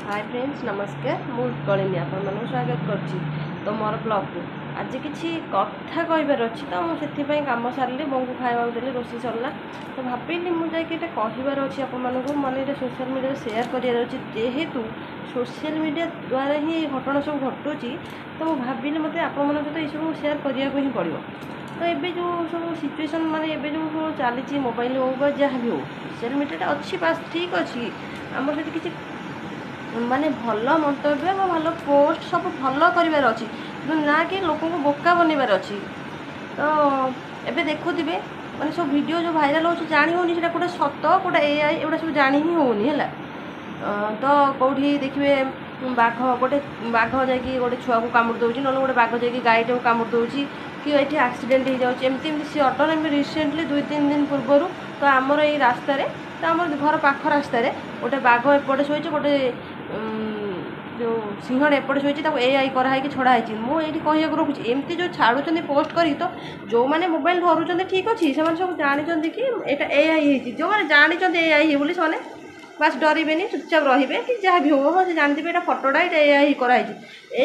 Hi friends नमस्कार मुझे आप स्वागत कर तो मोर ब्लॉग को आज किसी कथा कहबार अच्छी तो मुझे कम सारे बों को खावा देली रोषे सरला तो भाविली मुझे कहबार अच्छी आप मन सोशल मीडिया सेयार करार अच्छी जेहेतु सोशल मीडिया द्वारा ही घटना सब घटुची तो मुझे भाविली मत आप सहित ये सब सेयार करने को ही पड़ो तो ये जो सब सिचुएसन माने ये जो सब चली मोबाइल हो जहाँ भी हो सोशल मीडिया अच्छी बास ठीक अच्छी आम सहित किसी माने भल मंतव्य भल पोस्ट सब भल करार अच्छी ना कि लोक बोका बनइबार अच्छी तो एबे देखुवे माने सब वीडियो जो भाइराल हो जानी होनी से गोटे सत गोटे एआई एगुड़ा सब जानी ही होनी है तो कौटी देखिए बाघ गोटे बाघ जा गोटे छुआ को कामुड़ दूसरी ना गोटे बाघ जा गाईटे को कामुड़ दूसरी कि ये एक्सीडेंट हो जाती सी अटन रिसेंटली 2-3 दिन पूर्वर तो आमर ये रास्तार तो आम घर पाख रास्तार गोटे बाघ एपटे शोचे गोटे जो सिंहड़ एपटे शोची एआई कराई छड़ा मुझे कहूँ रखुच्छी एमती जो छाड़ुंट पोस्ट कर तो जो मैंने मोबाइल धरुंच ठीक अच्छे से सब जानते कि यहाँ एआई जो मैंने जानते एआई बोली से बास डरबे चुपचाप रे कि जहाँ भी हो से जानते यहाँ फटोटा यहाँ एआई कराई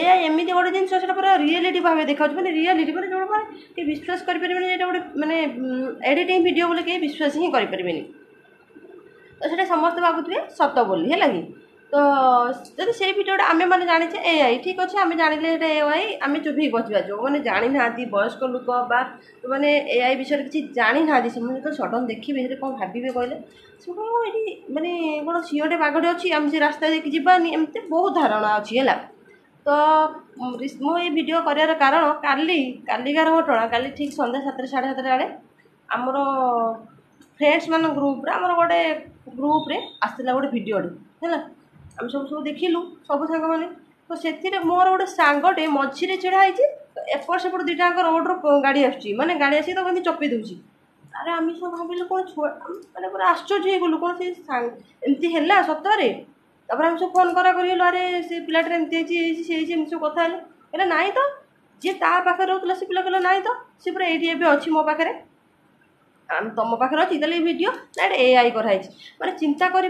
एआई एमती गोटे जिन पूरा रियलिटी भाव देखा मैंने रियलिटी मैंने जो कि विश्वास करें गोटे मैंने एडिटिंग वीडियो बोले कहीं विश्वास ही करें तो सीटा समस्त भावुए सत बोली है कि तो जब से भिडियोटा आम मैंने जाने एआई ठीक अच्छे आम जाने एआई आम चुप ही बसवा जो मैंने जानी ना वयस्क लोक मैंने एआई विषय किसी जानी ना से सडन देखिए कौन भावे कहले से ये मानने कौन सिंहटे बाघटे अच्छी आम से रास्ता जावानी एमती बहुत धारणा अच्छी है तो मुझे भिड करार कारण कालिकार घटना काली ठीक सन्ध्या 7 साढ़े 7 आड़े आमर फ्रेंड्स मान ग्रुप आमर गोटे ग्रुप रे आसला गोटे भिडियोटे है आम सब सब देखिलु सब सांग मैंने तो से मोर गोटे सांगटे मझे छड़ा एपट सेपट दुईटा रोड्र गाड़ी आसुची माने गाड़ी आसी तो कमी चपी दूसरी अरे आम सब भाविलु कौन छुआ मैंने पूरा आश्चर्य होगलु कौन से एमती है सतरे तापर आम सब फोन करा कर अरे से पिलाटे एमती सब कथा कहले नाई तो जी ता पाखे रोला से पिला कहला नाई तो सी पूरा ये अच्छी मो पाखे तुम पाखे अच्छी तेल भिड ना एआई कराई मैंने चिंता कर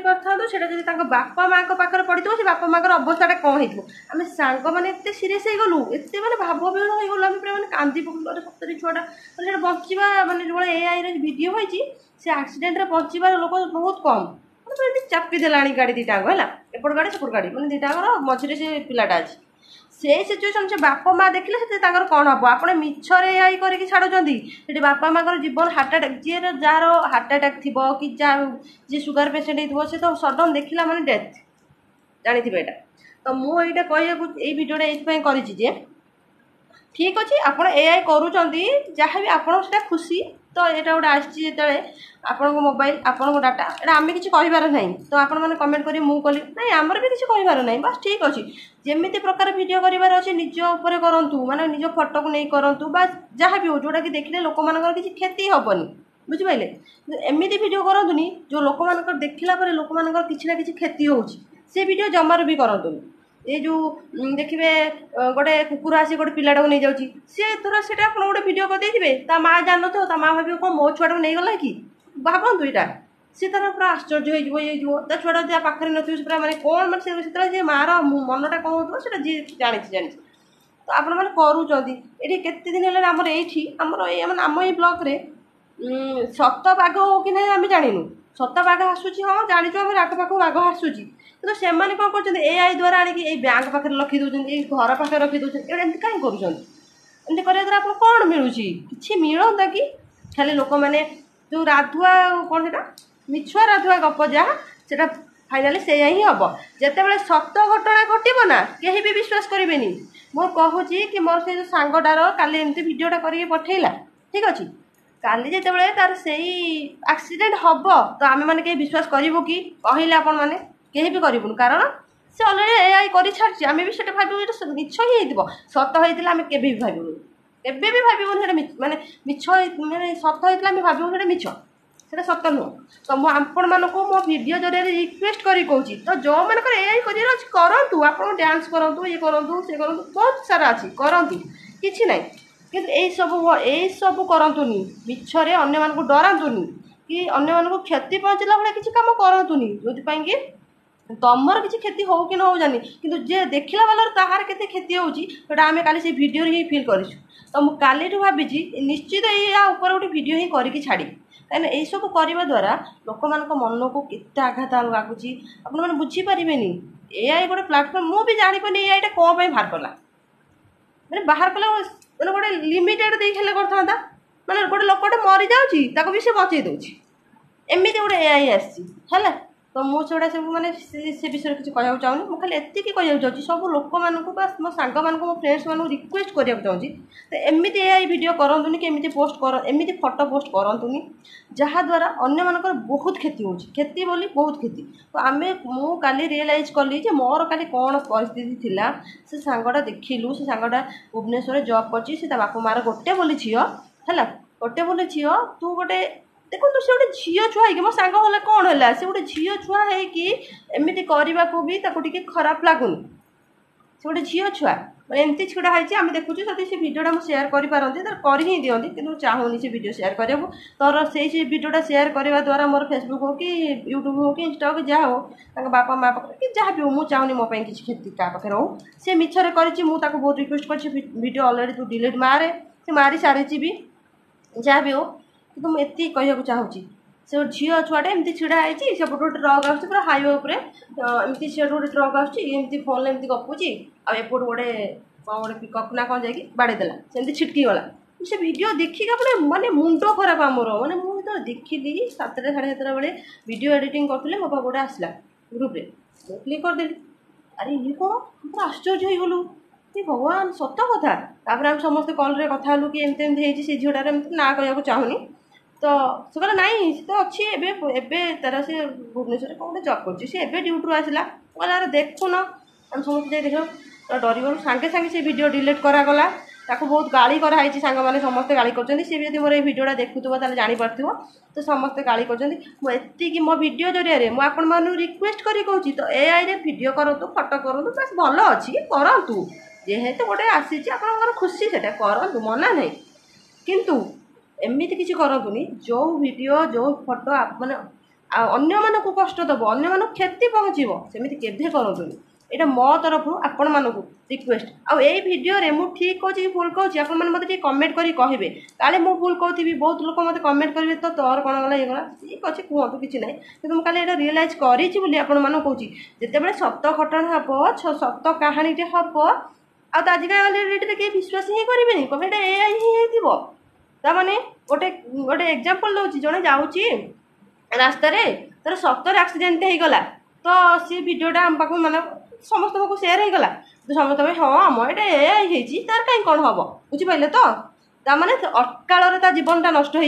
बापा माँ पाखे पड़ी से बापा माँ अवस्था कौन हो आम सांग मैंने एत सीरीयस हो गलु एत मैंने भाव विहल हो गलु आम पूरा कांदी पकड़ सतरी छुआटा मैंने बचा मैंने जो एआई भिड होती से एक्सीडेंट बचार लोक बहुत कम मैंने चापी देला गाड़ी दीटा है एपट गाड़ी सेपट गाड़ी मैंने दीटा मझे से पिलाटा अच्छी से सिचुएसन से बापा माँ देखले से कौन हम आप मिछरे एआई करके छाड़ुंट बापा माँ जीवन हार्ट अटैक जी जार हार्ट अटैक थी कि जी सुगर पेसेंट हो तो सडन देखला माने डेथ जानी थे तो मुझे कहूँ ये भिडियोटा ये ठीक अच्छे आप एआई करुँच जहाँ भी आप खुशी तो यहाँ गोटे आसते आपण मोबाइल आपण डाटा यहाँ आम कि कहार ना तो आप कमेंट करें मुझे कली ना आमर भी किसी कहार ना बस ठीक अच्छे जमी प्रकार भिड करार अच्छे निज उपर करूँ माने निज फोटो को नहीं करूँ जहाँ भी हो जोटा कि देखने लोक मान किसी क्षति हेनी बुझिपारे एमती भिड करूँ जो लोक मान देखला लोक मान किसी ना कि क्षति हो भिड जमार भी करूँ ये जो देखिए गोटे कुकुर आसी गोटे पिलाटा को नहीं जाऊँगी सी थोड़ा से गोटे भिड करदे माँ जान ता माँ भाव कौन मो छुआ नहीं गला कि भावतु यहाँ सी तरह पूरा आश्चर्य हो छुआ जहाँ पाखे नथिबे पूरा माने कौन मैंने मार मनटा कौन हो जी जानी तो आपण मैंने करूँच ये केते दिन है आमर ये आम ये ब्लॉक रे सत बाघ हो कि ना आम जानू सत बाघ आसूची हाँ जाचु आम आग पाख बाघ आसूची तो से कौन कर एआई द्वारा आनी बैंक पाखे रखी दौरान घर पाखे रखी दौरान एमती कहीं करमती कराया द्वारा आप कौन मिलूँ कि मिलता कि खाली लोक मैंने जो राधुआ कौन से मिछुआ राधुआ गप जहाँ से फाइनाली से ही हम जिते सत घटना घटना ना कहीं भी विश्वास करेंगे मोर कहूँ कि मोर से जो सांगटार काली एमती भिडियोटा करके पठेला ठीक अच्छे काली जिते तार से एक्सीडेंट हम तो आम मैंने कहीं विश्वास करूँ कि कहले आपण मैंने कहीं भी करूँ कारण से अलरेडी एआई कर छाड़ी आम भी भाव मिछ ही हो सत होता आम के भी भावुँ एबे भी भावुँ माने मिछ मैंने सत होता आम भावुँ मिछ से सत नुह तो मुझे आपण मानक मो भिडियो जरिए रिक्वेस्ट करी कहूँ तो जो मान एआई करूँ आप डांस करूँ ये करूँ से करूँ बहुत सारा अच्छी करती किसी ना कि यही सब करतुनि मिछरे अन्य मानक डरातुनि कि अन्य मानक क्षति पहुँचला भाई किसी कम करतुनि जो कि तुमर किसी क्षति हो कि न हो जानी कि जे देखला वाला ताहार केते क्षति होटा आम काली से भिडियो ही फिल कर तो मुझे काली भावी निश्चित या ऊपर गोटे भिडियो ही करके छाड़ी कहीं यही सब करने द्वारा लोक मान मन को केते आघात लगुच आपने बुझीपारे एआई गोटे प्लाटफर्म मुझे जापारे एआईटा कौन बाहर कला मैंने बाहर कला मैंने गोटे लिमिटेड देखले करता मैंने गोटे लोकटे मरी जाऊँगी भी से बचे दूसरी एमती गोटे एआई आसला तो मुझे सब मैंने से विषय किसी कहना चाहूँगी मुझे खाली एति कहना चाहिए सब लोक मानक मो सांग मान मो फ्रेंड्स मानक रिक्वेस्ट करने चाहूँगी तो एमती एआई वीडियो करतुनि कि एमती पोस्ट कर एमती फोटो पोस्ट करतुनि जहाँद्वारा अन्य मानकर बहुत क्षति हो क्षति बोली बहुत क्षति तो आम मु काली रियलाइज कली मोर काली कौन परिस्थिति थिला से सांगटा देखिलु से सांगटा भुवनेश्वर जॉब कर बापा मार गोटे बोली झील है गोटे बोली झील तू गोटे देखो से गोटे झील छुआ हो मो सांग होगा कौन है से गोटे झील छुआ होमती करने को भी खराब लगुनि से गोटे झील छुआ मैंने एमती छिड़ा होती आम देखुँ जब से भिडियोटा मुझे सेयार करपारती तो कर ही दिखती कि चाहूनी से भिडियो सेयार करने को तोर से भिडियोटा सेयार करने द्वारा मोर फेसबुक हो कि यूट्यूब हो कि इंस्टा हो कि जहाँ हो बापा माँ पाखे कि जहाँ भी हो मुझे चाहूनी मो किसी क्षति क्या पाखे रो सी मिछरे कर बहुत रिक्वेस्ट कर अलरेडी तू डिलीट मारे से मारी सारी भी जहाँ भी हो कि मुझे कहूँ चाहूँगी से झील छुआटे एमती छिड़ा होती से गोटे ट्रक आस पूरा हाईवे उपर एमती से गोटे ट्रक आसती फोन एमती गपुची आउट गोटे कौन गोटे पिकअप ना कौन जाकि बाड़ेदेला सेमती छिटकी गला से वीडियो देखिक अपने माने मुंड खराब आमर माने मुझे देखी 7टा साढ़े 7टा बेले वीडियो एडिटिंग करते मो पास गोटे आसला ग्रुप्रे क्लिक करदेली अरे ये कौन पूरा आश्चर्य हो गलु ये भगवान सत कथा तापर आम समस्ते कल कथा हलु कि एमती एमती से झीटार एमती ना कहूँ चाहूनी तो से कहला नाई से तो अच्छी एबे तार से भुवनेश्वर कौन गोटे जॉब कर ड्यूटी आसला कहला अरे देखुन आम समस्त देख तो डर सागे सागे से वीडियो डिलीट करागला ताको बहुत गाड़ी कराई सांग मैंने समस्ते गाड़ी कर सी भी मोर भिडियोटा देखुव तो जापार तो समस्ते गाड़ी कर मो भिडियो जरिए मुझे रिक्वेस्ट करी कहूँ तो एआई रे भिडियो करूँ फोटो करूँ बस भल अच्छी करूँ जेहेतु गोटे आसी आप खुशी से करूँ मना नहीं किंतु एमती किसी करतुनि जो वीडियो जो फोटो मैंने अन्य मानक कष्ट दब अन्य मानक क्षति पहुँचो सेमती केभे करतुनि यहाँ मो तरफ आपण मानक रिक्वेस्ट आउ यही भिडियो रे मु ठीक कहूँ कि भूल कहूँ आप मतलब कमेंट करी कहे काले मु भूल कहती बहुत लोग मत कमेंट करेंगे तो तोर कौन गला ये गला ठीक अच्छे कहतु कि ना कि मुझे यहाँ रियलाइज करी कहूँ जिते सत घटना हम सत कहानीटे हम आजिका डेट्रे कहीं विश्वास ही करेंगे कहे एआई ही ताने गोटे गोटे एग्जांपल दौर जड़े जाऊँगी रास्त तार सतर एक्सीडेंट हो गला तो सी भिडियोटा आम पाख माने समस्त पाक सेयार हो गला तो समस्त हाँ आम ये तार कहीं कौन हम बुझिपारे तो ताने अकाल जीवनटा नष्ट हो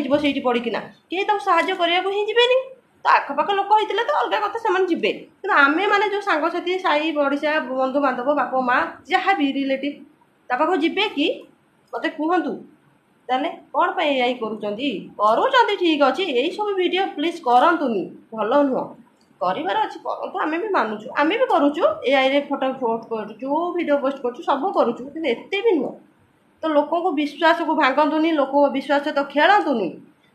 पड़किना कहीं तो साहय करने को ही जीवेनि तो आखपाख लोक होते तो अलग कथा से जी कि आम मैंने जो सांगसाथी साई पड़िशा बंधु बांधव बापा माँ जहाँ भी रिलेटिव पाख जी कि मत कहतु ताले कौन पे एआई करुँच ठीक अच्छे यही सब वीडियो प्लीज करतुनि भल नुह करार अच्छी तो आम भी मानुचु आम भी करुचु एआई रे फोटो पोस्ट करुचु वीडियो पोस्ट करुचु सब करुचु कि एते भी नुह तो लोक विश्वास को भांगतुनि लोक विश्वास तो खेलतुनि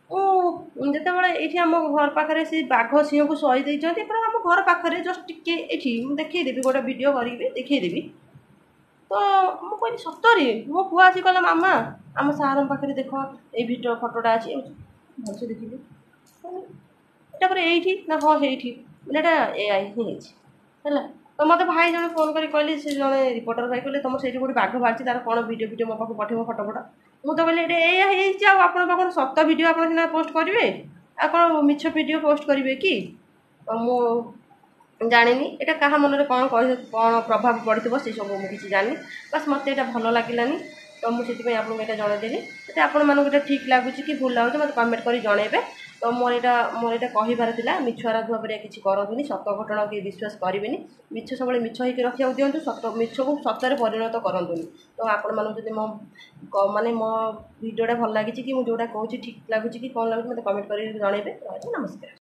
जिते बड़े ये आम घर पाखे से बाघ सिंह को सही देती आम घर पाखे जस्ट टे देखईदेवी गोटे वीडियो करी देखईदेवी तो मुझे कहली सतरी मो पुआ आसी कहला मामा आम सार पाखे देख ये भिडियो फोटोटा अच्छी भलसे देखिए ये ना हाँ ये बोले एआई ही है तो मत भाई जन फोन कर कहली से जड़े रिपोर्टर भाई कहले तुम से गोटे बाघ बाहर तार कौन वीडियो मो पाक पठेब फोटो फोटो मुझे तो कहली ये आप सत वीडियो आप पोस्ट करेंगे आप मिछ वीडियो पोस्ट करेंगे कि मु जानी यहाँ क्या मन में कौन कौन प्रभाव पड़ो से सब मुझे जानी बस मत यहाँ भल लगे तो मुझे आपको यहाँ जनईदेली तो आपको ठीक लगुच कि भूल लगुच मत कमेंट कर जनइबे तो मोर यहाँ कहबार मिछुआरा भाव किसी करतुनि सत घटना कि विश्वास करेंगे मिछ सब मिछ होकर रखा दिंतु सत मिछ को सतरे परिणत करतुनि तो आपण मानी मो माने मो भिडियोटा भल लगी कि मुझे जोटा कहूँ ठीक लगुच कि कौन लगुच मत कमेंट कर जनइबे नमस्कार।